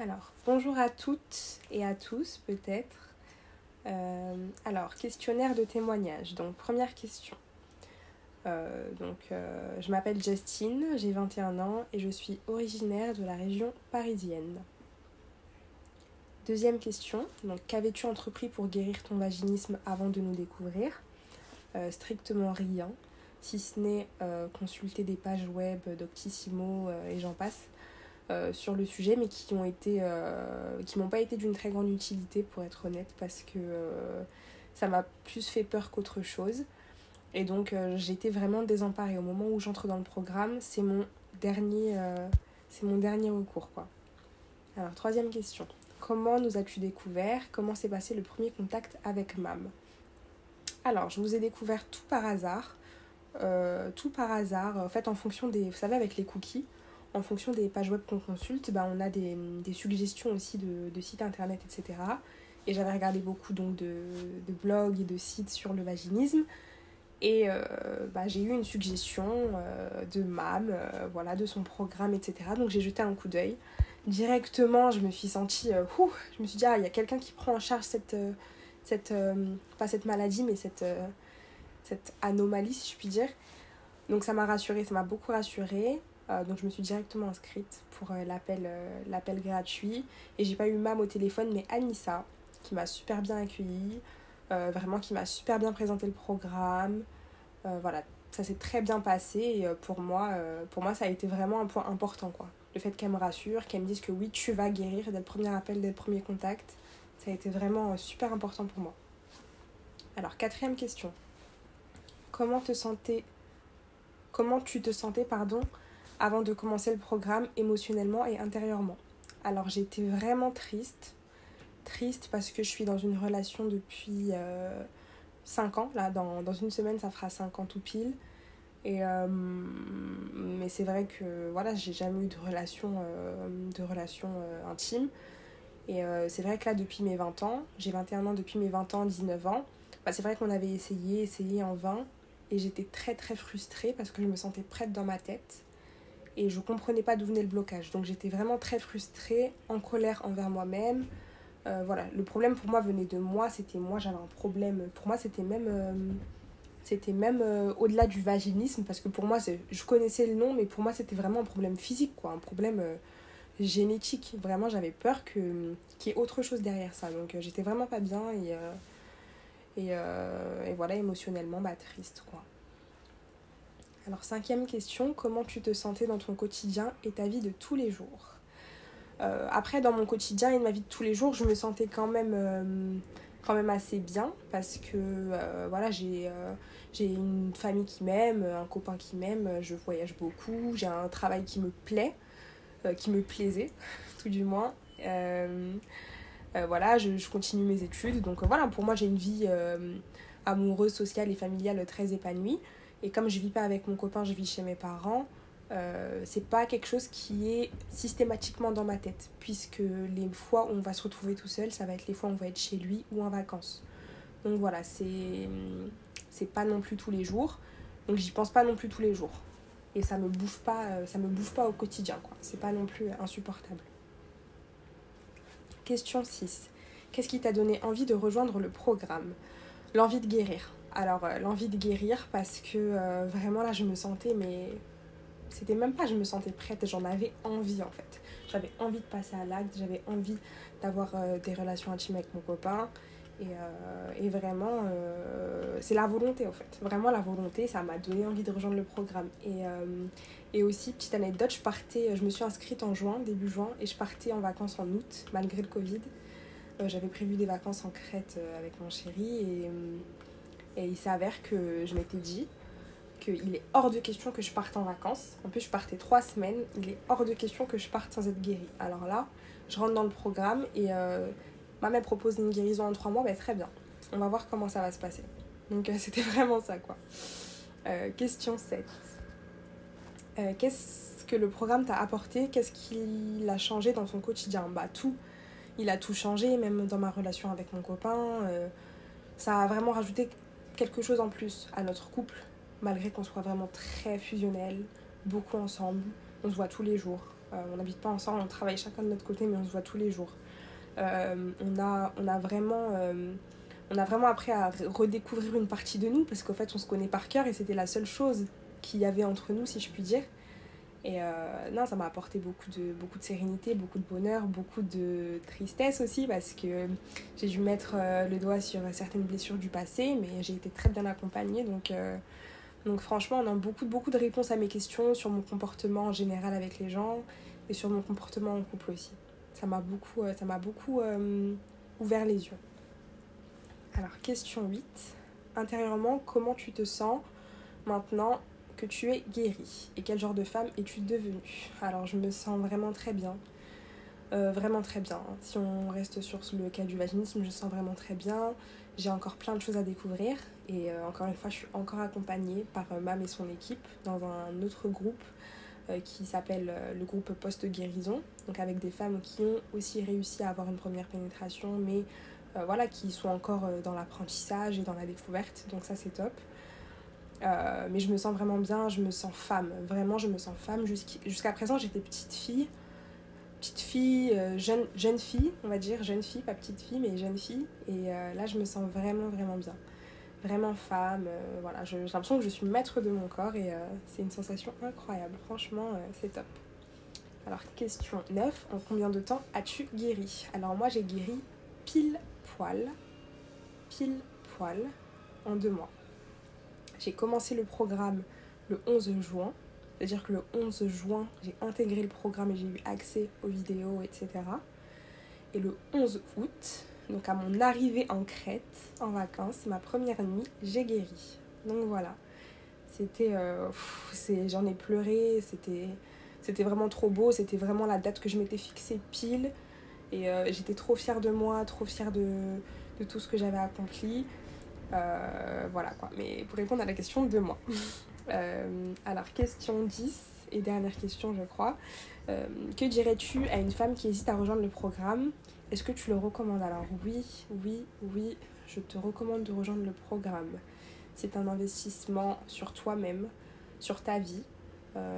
Alors, bonjour à toutes et à tous peut-être. Alors, questionnaire de témoignage. Donc, première question. Je m'appelle Justine, j'ai 21 ans et je suis originaire de la région parisienne. Deuxième question. Donc, qu'avais-tu entrepris pour guérir ton vaginisme avant de nous découvrir ? Strictement rien, si ce n'est consulter des pages web Doctissimo et j'en passe. Sur le sujet, mais qui m'ont pas été d'une très grande utilité, pour être honnête, parce que ça m'a plus fait peur qu'autre chose. Et donc j'étais vraiment désemparée. Au moment où j'entre dans le programme, c'est mon dernier recours, quoi. Alors, troisième question. Comment nous as-tu découvert ? Comment s'est passé le premier contact avec MAM ? Alors, je vous ai découvert tout par hasard. En fait, en fonction des... Vous savez, avec les cookies, en fonction des pages web qu'on consulte, on a des suggestions aussi de sites internet, etc. Et j'avais regardé beaucoup donc, de blogs et de sites sur le vaginisme. Et j'ai eu une suggestion de MAM, de son programme, etc. Donc j'ai jeté un coup d'œil. Directement, je me suis sentie... je me suis dit, il y a quelqu'un qui prend en charge pas cette maladie, mais cette anomalie, si je puis dire. Donc ça m'a rassurée, ça m'a beaucoup rassurée. Donc je me suis directement inscrite pour l'appel gratuit. Et j'ai pas eu MAM au téléphone, mais Anissa, qui m'a super bien accueillie, vraiment qui m'a super bien présenté le programme. Ça s'est très bien passé. Et pour moi, ça a été vraiment un point important, quoi. Le fait qu'elle me rassure, qu'elle me dise que oui, tu vas guérir dès le premier appel, dès le premier contact. Ça a été vraiment super important pour moi. Alors, quatrième question. Comment tu te sentais avant de commencer le programme émotionnellement et intérieurement ? Alors j'étais vraiment triste parce que je suis dans une relation depuis 5 ans. Là, dans une semaine, ça fera 5 ans tout pile. Mais c'est vrai que j'ai jamais eu de relation intime. Et c'est vrai que là, depuis mes 20 ans, j'ai 21 ans, depuis mes 20 ans, 19 ans, c'est vrai qu'on avait essayé en vain. Et j'étais très très frustrée parce que je me sentais prête dans ma tête. Et je comprenais pas d'où venait le blocage. Donc j'étais vraiment très frustrée, en colère envers moi-même. Le problème pour moi venait de moi, j'avais un problème. Pour moi, c'était même au-delà du vaginisme, parce que pour moi, je connaissais le nom, mais pour moi, c'était vraiment un problème physique, quoi, un problème génétique. Vraiment, j'avais peur qu'il y ait autre chose derrière ça. Donc j'étais vraiment pas bien et émotionnellement, triste, quoi. Alors, cinquième question, comment tu te sentais dans ton quotidien et ta vie de tous les jours ? Après, dans mon quotidien et de ma vie de tous les jours, je me sentais quand même assez bien parce que j'ai une famille qui m'aime, un copain qui m'aime, je voyage beaucoup, j'ai un travail qui me plaît, qui me plaisait, tout du moins. Je continue mes études, donc pour moi j'ai une vie amoureuse, sociale et familiale très épanouie. Et comme je vis pas avec mon copain, je vis chez mes parents, c'est pas quelque chose qui est systématiquement dans ma tête, puisque les fois où on va se retrouver tout seul, ça va être les fois où on va être chez lui ou en vacances. Donc c'est pas non plus tous les jours, donc j'y pense pas non plus tous les jours. Et ça me bouffe pas au quotidien, quoi. C'est pas non plus insupportable. Question 6. Qu'est-ce qui t'a donné envie de rejoindre le programme ? L'envie de guérir. Alors, l'envie de guérir parce que vraiment là, je me sentais, mais c'était même pas je me sentais prête, j'en avais envie en fait. J'avais envie de passer à l'acte, j'avais envie d'avoir des relations intimes avec mon copain. Et vraiment, c'est la volonté en fait. Vraiment la volonté, ça m'a donné envie de rejoindre le programme. Et aussi, petite anecdote, je me suis inscrite en juin, début juin, et je partais en vacances en août, malgré le Covid. J'avais prévu des vacances en Crète avec mon chéri et il s'avère que je m'étais dit qu'il est hors de question que je parte en vacances. En plus, je partais 3 semaines. Il est hors de question que je parte sans être guérie. Alors là, je rentre dans le programme et ma mère propose une guérison en 3 mois. Très bien. On va voir comment ça va se passer. Donc, c'était vraiment ça, quoi. Question 7. Qu'est-ce que le programme t'a apporté ? Qu'est-ce qu'il a changé dans ton quotidien ? Tout. Il a tout changé, même dans ma relation avec mon copain. Ça a vraiment rajouté quelque chose en plus à notre couple, malgré qu'on soit vraiment très fusionnels, beaucoup ensemble. On se voit tous les jours. On n'habite pas ensemble, on travaille chacun de notre côté, mais on se voit tous les jours. On a vraiment appris à redécouvrir une partie de nous, parce qu'en fait, on se connaît par cœur et c'était la seule chose qu'il y avait entre nous, si je puis dire. Et non, ça m'a apporté beaucoup de sérénité, beaucoup de bonheur, beaucoup de tristesse aussi, parce que j'ai dû mettre le doigt sur certaines blessures du passé, mais j'ai été très bien accompagnée. Donc franchement, on a beaucoup de réponses à mes questions sur mon comportement en général avec les gens et sur mon comportement en couple aussi. Ça m'a beaucoup ouvert les yeux. Alors, question 8. Intérieurement, comment tu te sens maintenant que tu es guérie? Et quel genre de femme es-tu devenue? Alors, je me sens vraiment très bien. Vraiment très bien. Si on reste sur le cas du vaginisme, je me sens vraiment très bien. J'ai encore plein de choses à découvrir. Et encore une fois, je suis encore accompagnée par Mam et son équipe dans un autre groupe qui s'appelle le groupe Post-Guérison. Donc avec des femmes qui ont aussi réussi à avoir une première pénétration, mais voilà, qui sont encore dans l'apprentissage et dans la découverte. Donc ça, c'est top. Mais je me sens vraiment bien, je me sens femme. Vraiment, je me sens femme. Jusqu'à présent, j'étais petite fille, jeune fille, on va dire. Jeune fille, pas petite fille, mais jeune fille. Et là, je me sens vraiment bien. Vraiment femme. Voilà, j'ai l'impression que je suis maître de mon corps et c'est une sensation incroyable. Franchement, c'est top. Alors, question 9. En combien de temps as-tu guéri? Alors, moi, j'ai guéri pile poil, en 2 mois. J'ai commencé le programme le 11 juin, c'est-à-dire que le 11 juin, j'ai intégré le programme et j'ai eu accès aux vidéos, etc. Et le 11 août, donc à mon arrivée en Crète, en vacances, ma première nuit, j'ai guéri. Donc voilà, j'en ai pleuré, c'était vraiment trop beau, c'était vraiment la date que je m'étais fixée pile. Et j'étais trop fière de moi, trop fière de tout ce que j'avais accompli. Voilà quoi, mais pour répondre à la question de moi. Alors, question 10 et dernière question, je crois. Que dirais-tu à une femme qui hésite à rejoindre le programme? Est-ce que tu le recommandes? Alors oui, je te recommande de rejoindre le programme. C'est un investissement sur toi-même, sur ta vie.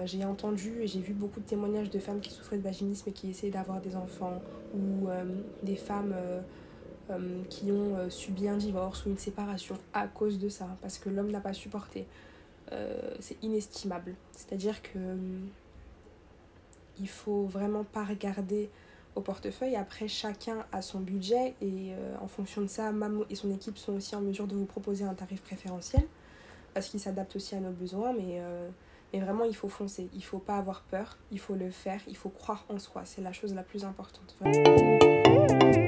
J'ai entendu et j'ai vu beaucoup de témoignages de femmes qui souffraient de vaginisme et qui essayaient d'avoir des enfants, ou des femmes qui ont subi un divorce ou une séparation à cause de ça, parce que l'homme n'a pas supporté. C'est inestimable. C'est-à-dire que il faut vraiment pas regarder au portefeuille. Après, chacun a son budget et en fonction de ça, Mam et son équipe sont aussi en mesure de vous proposer un tarif préférentiel parce qu'il s'adapte aussi à nos besoins, mais vraiment, il faut foncer. Il faut pas avoir peur, il faut le faire, il faut croire en soi. C'est la chose la plus importante. Vraiment.